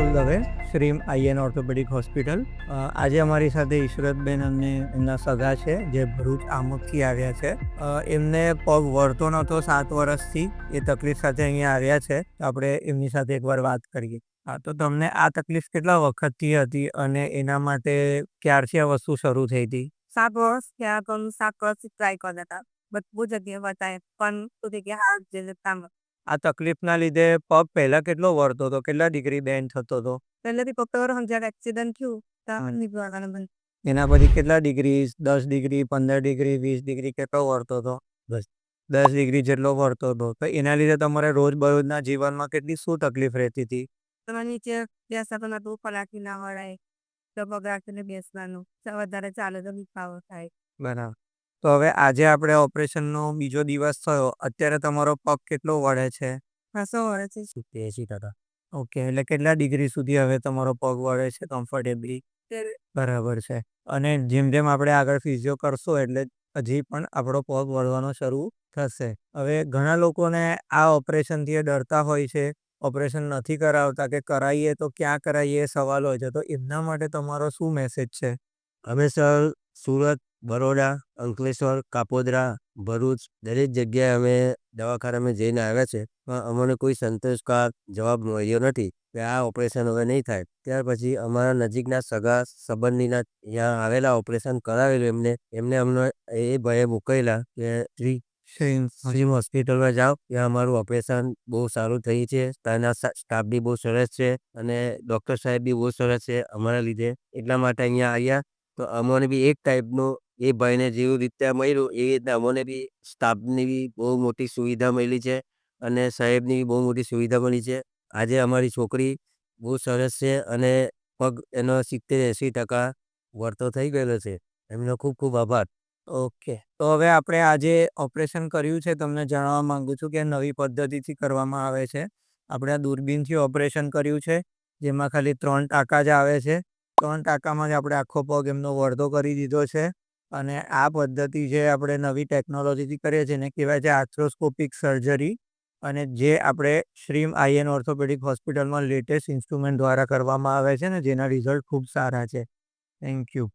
રાહુલ દવે, શ્રીમ આઈએન orthopaedic hospital. આજે અમારી સાથે ઈશરતબેન અને એમના સગા છે જે ભરૂચ આમોદથી આવ્યા છે. એમને પગ વળતો નહોતો 7 વર્ષથી. એ તકલીફ સાથે અહીંયા આવ્યા છે. આપણે એમની સાથે એકવાર વાત કરીએ. હા, તો તમને આ તકલીફ કેટલા વખતથી હતી અને એના માટે ક્યારથી આ વસ્તુ શરૂ થઈ હતી? 7 વર્ષ થયા તો અમે 7 વર્ષથી ટ્રાય કરતા હતા. બહુ જગ્યાએ બતાવે પણ સુધી કે હાથ જેને કામ આ તકલીફના લીધે પગ પહેલા કેટલો વળતો હતો? કેટલા ડિગ્રી બેન્ડ થતો હતો? પહેલેથી પપ્પા જ્યારે એક્સિડન્ટ થયું ત્યાં નીકળવાના બંધ. એના પછી કેટલા ડિગ્રી? 10 ડિગ્રી, 15 ડિગ્રી, 20 ડિગ્રી કેટલો વળતો હતો? 10 ડિગ્રી જેટલો વળતો હતો. તો એના લીધે તમારે રોજબરોજના જીવનમાં કેટલી શું તકલીફ રહેતી હતી? તમે નીચે બેસતા તો નતું, પલાટી ના વળાય, ડબક રાખીને બેસવાનું, વધારે ચાલે તો દુખાવો થાય. બરાબર. તો હવે આજે આપણે ઓપરેશનનો બીજો દિવસ થયો. અત્યારે તમારો પગ કેટલો વળે છે? 500 વર્ષથી 80%. ઓકે, એટલે કેટલા ડિગ્રી સુધી હવે તમારો પગ વળે છે કમ્ફર્ટેબલી? બરાબર છે. અને જેમ જેમ આપણે આગળ ફિઝિયો કરશો એટલે હજી પણ આપણો પગ વળવાનો શરૂ થશે. હવે ઘણા લોકોને આ ઓપરેશનથી ડરતા હોય છે, ઓપરેશન નથી કરાવતા કે કરાવીએ તો ક્યાં કરાવીએ સવાલ હોય છે. તો એમના માટે તમારો શું મેસેજ છે? અમે સર સુરત, બરોડા, અંકલેશ્વર, કાપોદ્રા, ભરૂચ દરેક જગ્યાએ અમે દવાખાનામાં જઈને આવ્યા છે, પણ અમને કોઈ સંતોષકારક જવાબ મળ્યો નથી કે આ ઓપરેશન હવે નહીં થાય. ત્યાર પછી અમારા નજીકના સગા સંબંધીના ત્યાં આવેલા ઓપરેશન કરાવેલું એમને અમને એ ભયે મોકલેલા કે શ્રીમ હોસ્પિટલમાં જાઓ, ત્યાં અમારું ઓપરેશન બહુ સારું થયું છે, ત્યાંના સ્ટાફ બી બહુ સરસ છે અને ડૉક્ટર સાહેબ બી બહુ સરસ છે અમારા લીધે. એટલા માટે અહીંયા આવ્યા. તો અમને બી એક ટાઈપનું એ ભાઈને જેવી રીતે મળ્યું એવી રીતના અમને બી સ્ટાફની બી બહુ મોટી સુવિધા મળી છે અને સાહેબની બી બહુ મોટી સુવિધા મળી છે. આજે અમારી છોકરી બહુ સરસ છે અને પગ એનો 70-80% વળતો થઈ ગયેલો છે. એમનો ખૂબ ખૂબ આભાર. ઓકે, તો હવે આપણે આજે ઓપરેશન કર્યું છે. તમને જણાવવા માંગુ છું કે નવી પદ્ધતિથી કરવામાં આવે છે. આપણે આ દૂરબીનથી ઓપરેશન કર્યું છે, જેમાં ખાલી 3 ટાંકા જ આવે છે. 3 ટાંકામાં જ આપણે આખો પગ એમનો વળતો કરી દીધો છે. અને આ પદ્ધતિ જે આપણે નવી ટેકનોલોજીથી કરીએ છીએ એને કહેવાય છે આર્થ્રોસ્કોપિક સર્જરી. અને જે આપણે શ્રીમ આઈએન ઓર્થોપેડિક હોસ્પિટલમાં લેટેસ્ટ ઇન્સ્ટ્રુમેન્ટ દ્વારા કરવામાં આવે છે ને જેના રિઝલ્ટ ખૂબ સારા છે. Thank you.